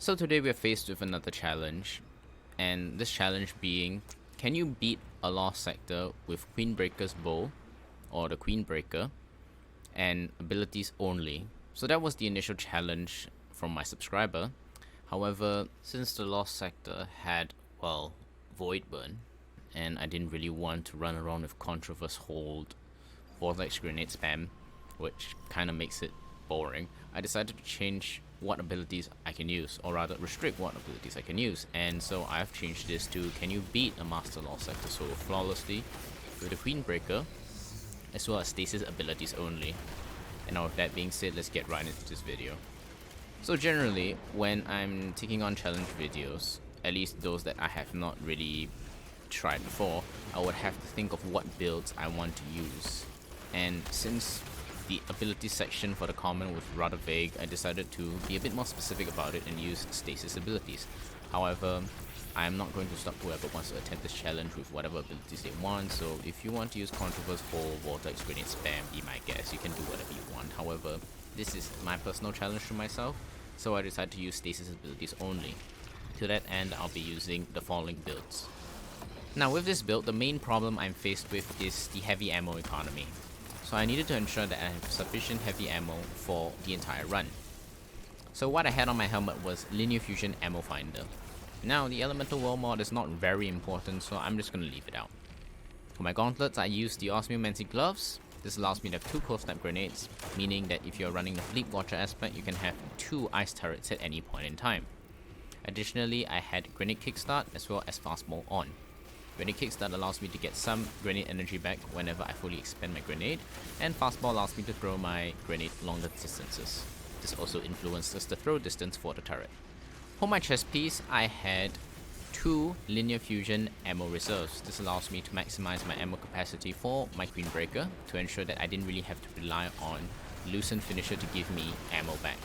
So today we are faced with another challenge, and this challenge being, can you beat a lost sector with Queenbreaker's bow, or the Queenbreaker, and abilities only? So that was the initial challenge from my subscriber. However, since the lost sector had, well, Void Burn, and I didn't really want to run around with Controverse Hold, Vortex Grenade spam, which kinda makes it boring, I decided to change what abilities I can use, or rather restrict what abilities I can use. And so I've changed this to, can you beat a Master Lost Sector so flawlessly with the Queenbreaker, as well as Stasis abilities only. And now with that being said, let's get right into this video. So generally, when I'm taking on challenge videos, at least those that I have not really tried before, I would have to think of what builds I want to use. And since the ability section for the common was rather vague, I decided to be a bit more specific about it and use Stasis abilities. However, I am not going to stop whoever wants to attempt this challenge with whatever abilities they want, so if you want to use Controverse for Vortex Grenade spam, be my guest, you can do whatever you want. However, this is my personal challenge to myself, so I decided to use Stasis abilities only. To that end, I'll be using the following builds. Now with this build, the main problem I'm faced with is the heavy ammo economy. So I needed to ensure that I have sufficient heavy ammo for the entire run. So what I had on my helmet was Linear Fusion Ammo Finder. Now the Elemental World mod is not very important, so I'm just going to leave it out. For my gauntlets, I used the OSMIOMANCY gloves. This allows me to have 2 cold snap grenades, meaning that if you're running the Fleet Watcher aspect, you can have 2 ice turrets at any point in time. Additionally, I had Grenade Kickstart as well as Fastball on. Grenade Kickstart allows me to get some grenade energy back whenever I fully expend my grenade, and Fastball allows me to throw my grenade longer distances. This also influences the throw distance for the turret. For my chest piece, I had 2 Linear Fusion ammo reserves. This allows me to maximize my ammo capacity for my Queenbreaker to ensure that I didn't really have to rely on Loosen Finisher to give me ammo back.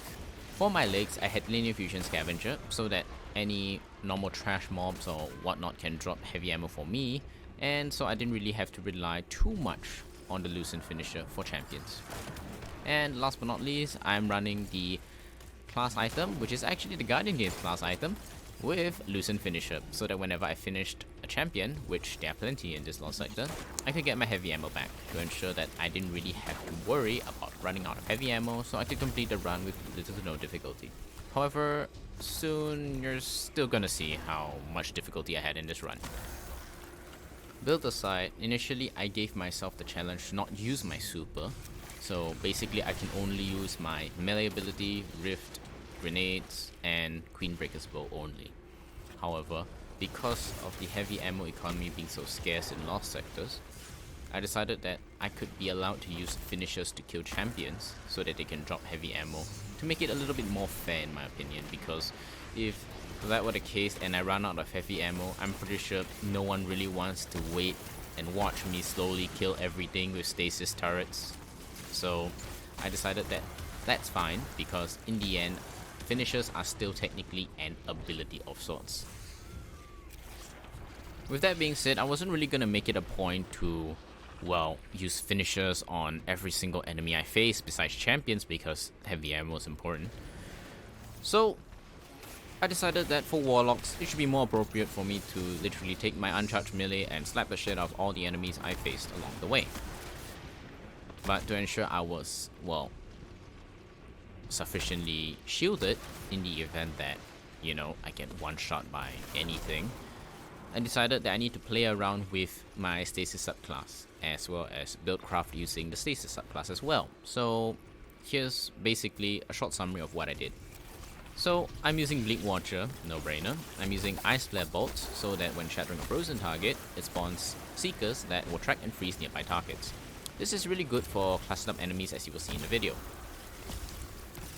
For my legs, I had Linear Fusion Scavenger so that any normal trash mobs or whatnot can drop heavy ammo for me, and so I didn't really have to rely too much on the Loosen Finisher for champions. And last but not least, I'm running the class item, which is actually the Guardian Games class item, with Loosen Finisher, so that whenever I finished a champion, which there are plenty in this lost sector, I could get my heavy ammo back to ensure that I didn't really have to worry about running out of heavy ammo, so I could complete the run with little to no difficulty. However, soon you're still gonna see how much difficulty I had in this run. Build aside, initially I gave myself the challenge to not use my super, so basically I can only use my melee ability, Rift, grenades, and Queenbreaker's bow only. However, because of the heavy ammo economy being so scarce in lost sectors, I decided that I could be allowed to use finishers to kill champions so that they can drop heavy ammo, to make it a little bit more fair in my opinion, because if that were the case and I run out of heavy ammo, I'm pretty sure no one really wants to wait and watch me slowly kill everything with stasis turrets. So I decided that that's fine, because in the end, finishers are still technically an ability of sorts. With that being said, I wasn't really gonna make it a point to, well, use finishers on every single enemy I face besides champions, because heavy ammo is important. So I decided that for warlocks, it should be more appropriate for me to literally take my uncharged melee and slap the shit out of all the enemies I faced along the way. But to ensure I was, well, sufficiently shielded in the event that, you know, I get one shot by anything, I decided that I need to play around with my stasis subclass, as well as buildcraft using the stasis subclass as well. So here's basically a short summary of what I did. So I'm using Bleak Watcher, no brainer. I'm using Ice Flare Bolts so that when shattering a frozen target, it spawns Seekers that will track and freeze nearby targets. This is really good for clustered up enemies, as you will see in the video.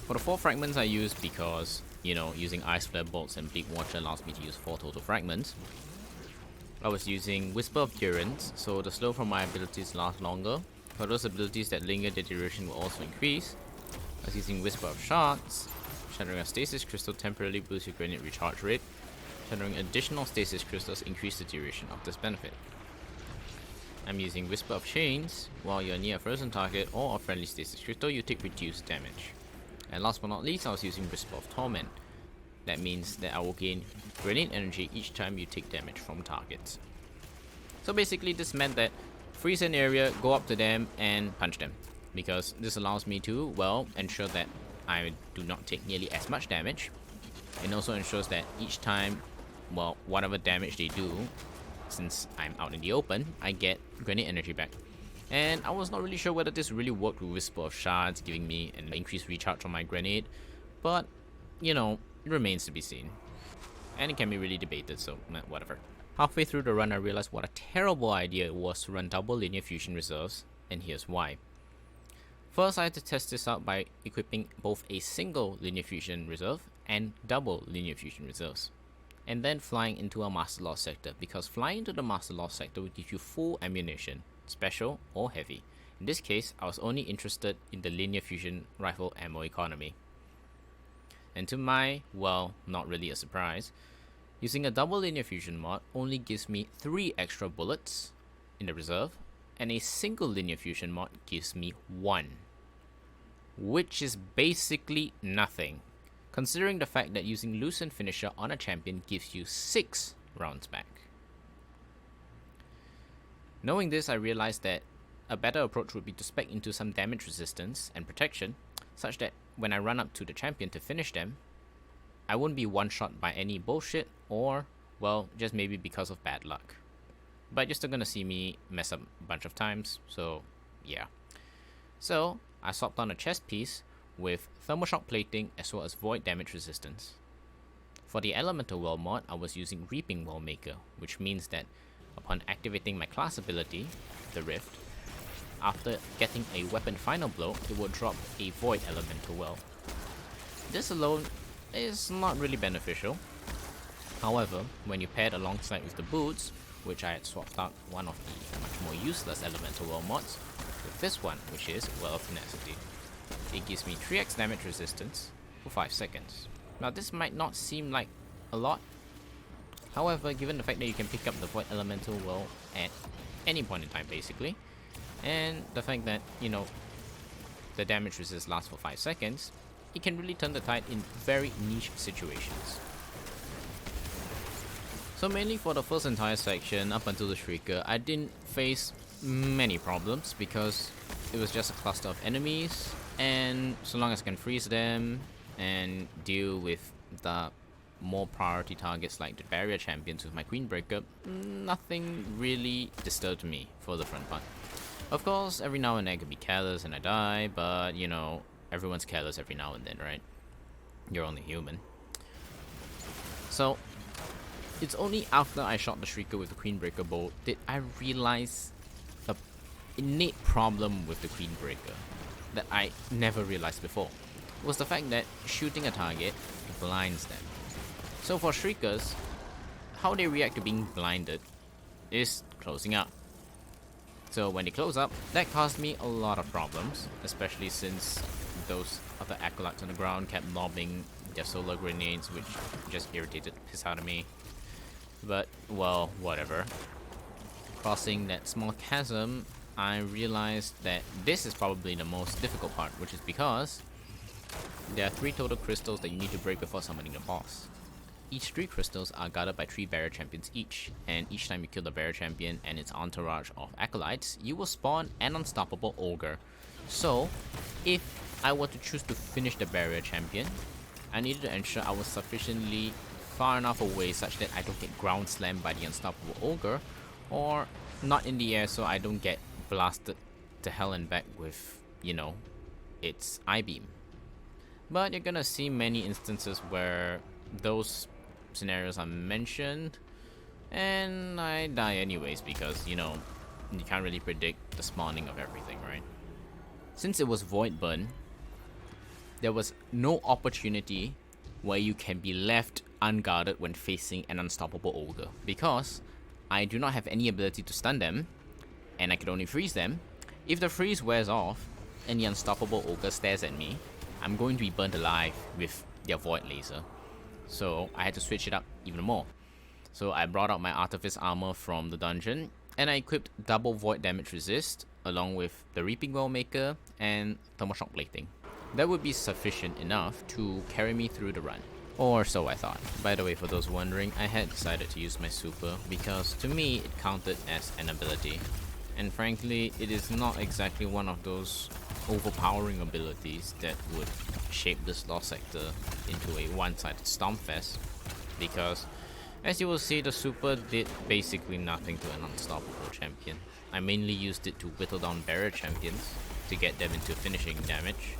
For the 4 fragments I used because, you know, using Ice Flare Bolts and Bleak Watcher allows me to use 4 total fragments. I was using Whisper of Durance, so the slow from my abilities last longer. For those abilities that linger, the duration will also increase. I was using Whisper of Shards. Shattering a Stasis Crystal temporarily boosts your grenade recharge rate. Shattering additional Stasis Crystals increase the duration of this benefit. I'm using Whisper of Chains. While you're near a frozen target or a friendly Stasis Crystal, you take reduced damage. And last but not least, I was using Whisper of Torment. that means that I will gain grenade energy each time you take damage from targets. So basically this meant that freeze an area, go up to them and punch them, because this allows me to, well, ensure that I do not take nearly as much damage, and also ensures that each time, well, whatever damage they do, since I'm out in the open, I get grenade energy back. And I was not really sure whether this really worked with Whisper of Shards, giving me an increased recharge on my grenade, but, you know, it remains to be seen. And it can be really debated, so whatever. Halfway through the run, I realized what a terrible idea it was to run double linear fusion reserves, and here's why. First, I had to test this out by equipping both a single linear fusion reserve and double linear fusion reserves, and then flying into a Master Loss sector, because flying into the Master Loss sector will give you full ammunition, special or heavy. In this case, I was only interested in the linear fusion rifle ammo economy. And to my, well, not really a surprise, using a double linear fusion mod only gives me 3 extra bullets in the reserve, and a single linear fusion mod gives me 1. Which is basically nothing, considering the fact that using Lucent Finisher on a champion gives you 6 rounds back. Knowing this, I realized that a better approach would be to spec into some damage resistance and protection, such that when I run up to the champion to finish them, I wouldn't be one-shot by any bullshit, or, well, just maybe because of bad luck. But you're still gonna see me mess up a bunch of times, so yeah. So, I swapped on a chest piece with thermal shock plating as well as void damage resistance. For the Elemental Well mod, I was using Reaping Well Maker, which means that upon activating my class ability, the Rift, after getting a weapon final blow, it will drop a void Elemental Well. This alone is not really beneficial. However, when you pair it alongside with the boots, which I had swapped out one of the much more useless Elemental Well mods, with this one, which is Well of Tenacity. It gives me 3x damage resistance for 5 seconds. Now this might not seem like a lot, however, given the fact that you can pick up the Void Elemental Well at any point in time basically, and the fact that, you know, the damage resist lasts for 5 seconds, it can really turn the tide in very niche situations. So mainly for the first entire section, up until the Shrieker, I didn't face many problems because it was just a cluster of enemies, and so long as I can freeze them and deal with the more priority targets like the barrier champions with my Queenbreaker, nothing really disturbed me for the front part. Of course, every now and then I could be careless and I die, but you know, everyone's careless every now and then, right? You're only human. So, it's only after I shot the Shrieker with the Queenbreaker bolt did I realize the innate problem with the Queenbreaker that I never realized before, was the fact that shooting a target blinds them. So for Shriekers, how they react to being blinded is closing up. So when they close up, that caused me a lot of problems, especially since those other acolytes on the ground kept lobbing their solar grenades, which just irritated the piss out of me. But, well, whatever. Crossing that small chasm, I realized that this is probably the most difficult part, which is because there are 3 total crystals that you need to break before summoning the boss. Each 3 crystals are guarded by 3 barrier champions each, and each time you kill the barrier champion and its entourage of acolytes, you will spawn an unstoppable ogre. So, if I were to choose to finish the barrier champion, I needed to ensure I was sufficiently far enough away such that I don't get ground slammed by the unstoppable ogre, or not in the air so I don't get blasted to hell and back with, you know, its I-beam. But you're gonna see many instances where those scenarios are mentioned and I die anyways because, you know, you can't really predict the spawning of everything, right? Since it was Void Burn, there was no opportunity where you can be left unguarded when facing an unstoppable ogre, because I do not have any ability to stun them and I can only freeze them. If the freeze wears off and the unstoppable ogre stares at me, I'm going to be burnt alive with their void laser. So I had to switch it up even more. So I brought out my Artifice armor from the dungeon and I equipped double void damage resist along with the Reaping Well Maker and thermal shock plating. That would be sufficient enough to carry me through the run. Or so I thought. By the way, for those wondering, I had decided to use my super because to me it counted as an ability. And frankly, it is not exactly one of those overpowering abilities that would shape this lost sector into a one-sided stompfest, because as you will see, the super did basically nothing to an unstoppable champion. I mainly used it to whittle down barrier champions to get them into finishing damage,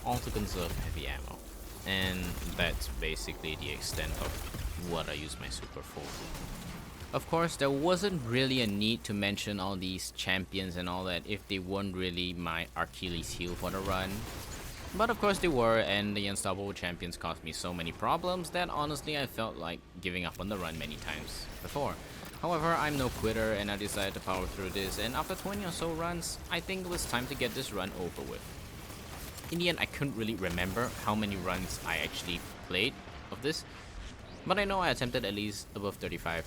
all to conserve heavy ammo. And that's basically the extent of what I use my super for. Of course, there wasn't really a need to mention all these champions and all that if they weren't really my Achilles heel for the run. But of course they were, and the unstoppable champions caused me so many problems that honestly I felt like giving up on the run many times before. However, I'm no quitter and I decided to power through this, and after 20 or so runs, I think it was time to get this run over with. In the end, I couldn't really remember how many runs I actually played of this, but I know I attempted at least above 35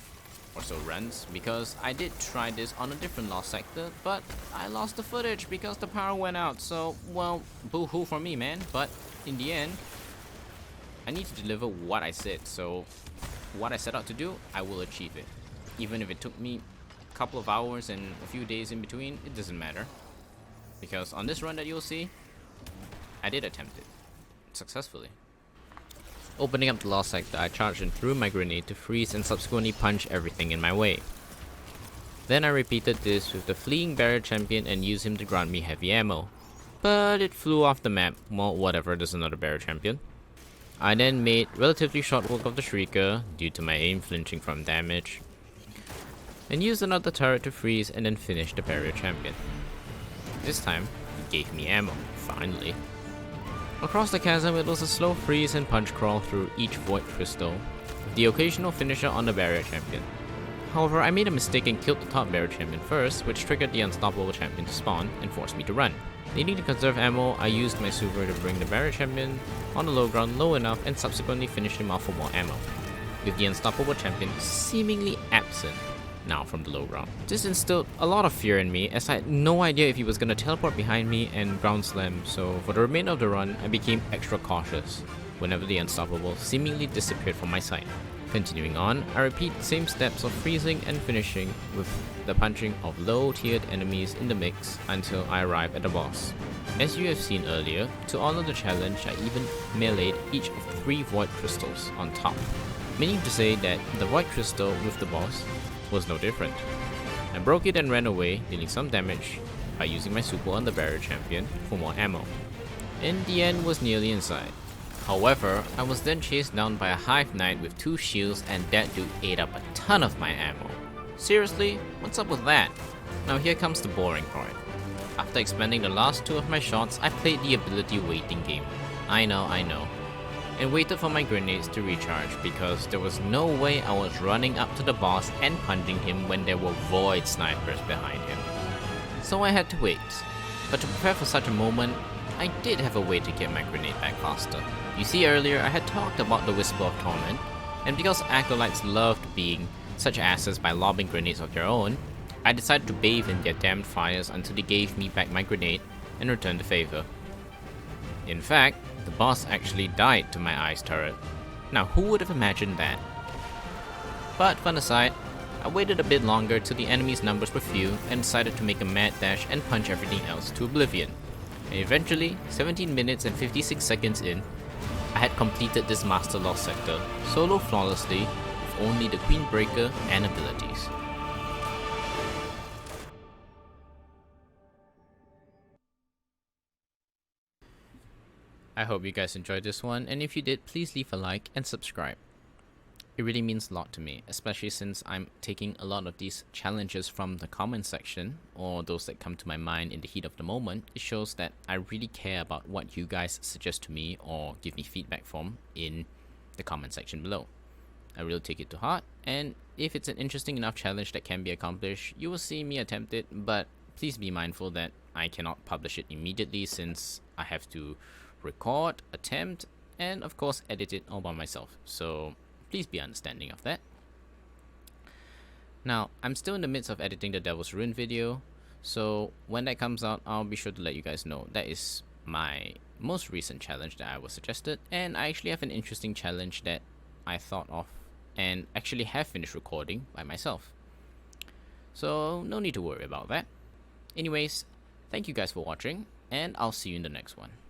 or so runs, because I did try this on a different lost sector, but I lost the footage because the power went out, so, well, boo-hoo for me, man. But in the end, I need to deliver what I said, so what I set out to do, I will achieve it. Even if it took me a couple of hours and a few days in between, it doesn't matter. Because on this run that you'll see, I did attempt it successfully. Opening up the lost sector, I charged and threw my grenade to freeze and subsequently punch everything in my way. Then I repeated this with the fleeing barrier champion and used him to grant me heavy ammo. But it flew off the map. Well, whatever, there's another barrier champion. I then made relatively short work of the Shrieker due to my aim flinching from damage, and used another turret to freeze and then finish the barrier champion. This time, he gave me ammo, finally. Across the chasm, it was a slow freeze and punch crawl through each void crystal, with the occasional finisher on the barrier champion. However, I made a mistake and killed the top barrier champion first, which triggered the unstoppable champion to spawn and forced me to run. Needing to conserve ammo, I used my super to bring the barrier champion on the low ground low enough and subsequently finished him off for more ammo, with the unstoppable champion seemingly absent now from the low ground. This instilled a lot of fear in me, as I had no idea if he was gonna teleport behind me and ground slam, so for the remainder of the run, I became extra cautious whenever the unstoppable seemingly disappeared from my sight. Continuing on, I repeat the same steps of freezing and finishing with the punching of low-tiered enemies in the mix until I arrive at the boss. As you have seen earlier, to honor the challenge, I even meleeed each of the 3 void crystals on top, meaning to say that the void crystal with the boss was no different. I broke it and ran away, dealing some damage by using my super on the barrier champion for more ammo. In the end, was nearly inside. However, I was then chased down by a Hive Knight with 2 shields, and that dude ate up a ton of my ammo. Seriously? What's up with that? Now here comes the boring part. After expending the last 2 of my shots, I played the ability waiting game. I know, and waited for my grenades to recharge, because there was no way I was running up to the boss and punching him when there were void snipers behind him. So I had to wait. But to prepare for such a moment, I did have a way to get my grenade back faster. You see, earlier I had talked about the Whisper of Torment, and because acolytes loved being such asses by lobbing grenades of their own, I decided to bathe in their damned fires until they gave me back my grenade and returned the favor. In fact, the boss actually died to my ice turret. Now who would have imagined that? But fun aside, I waited a bit longer till the enemy's numbers were few and decided to make a mad dash and punch everything else to oblivion. And eventually, 17 minutes and 56 seconds in, I had completed this Master Lost sector solo flawlessly with only the Queenbreaker and abilities. I hope you guys enjoyed this one, and if you did, please leave a like and subscribe. It really means a lot to me, especially since I'm taking a lot of these challenges from the comment section, or those that come to my mind in the heat of the moment. It shows that I really care about what you guys suggest to me or give me feedback from in the comment section below. I really take it to heart, and if it's an interesting enough challenge that can be accomplished, you will see me attempt it, but please be mindful that I cannot publish it immediately since I have to record, attempt, and of course edit it all by myself, so please be understanding of that. Now, I'm still in the midst of editing the Devil's Ruin video, so when that comes out, I'll be sure to let you guys know. That is my most recent challenge that I was suggested, and I actually have an interesting challenge that I thought of and actually have finished recording by myself. So no need to worry about that. Anyways, thank you guys for watching, and I'll see you in the next one.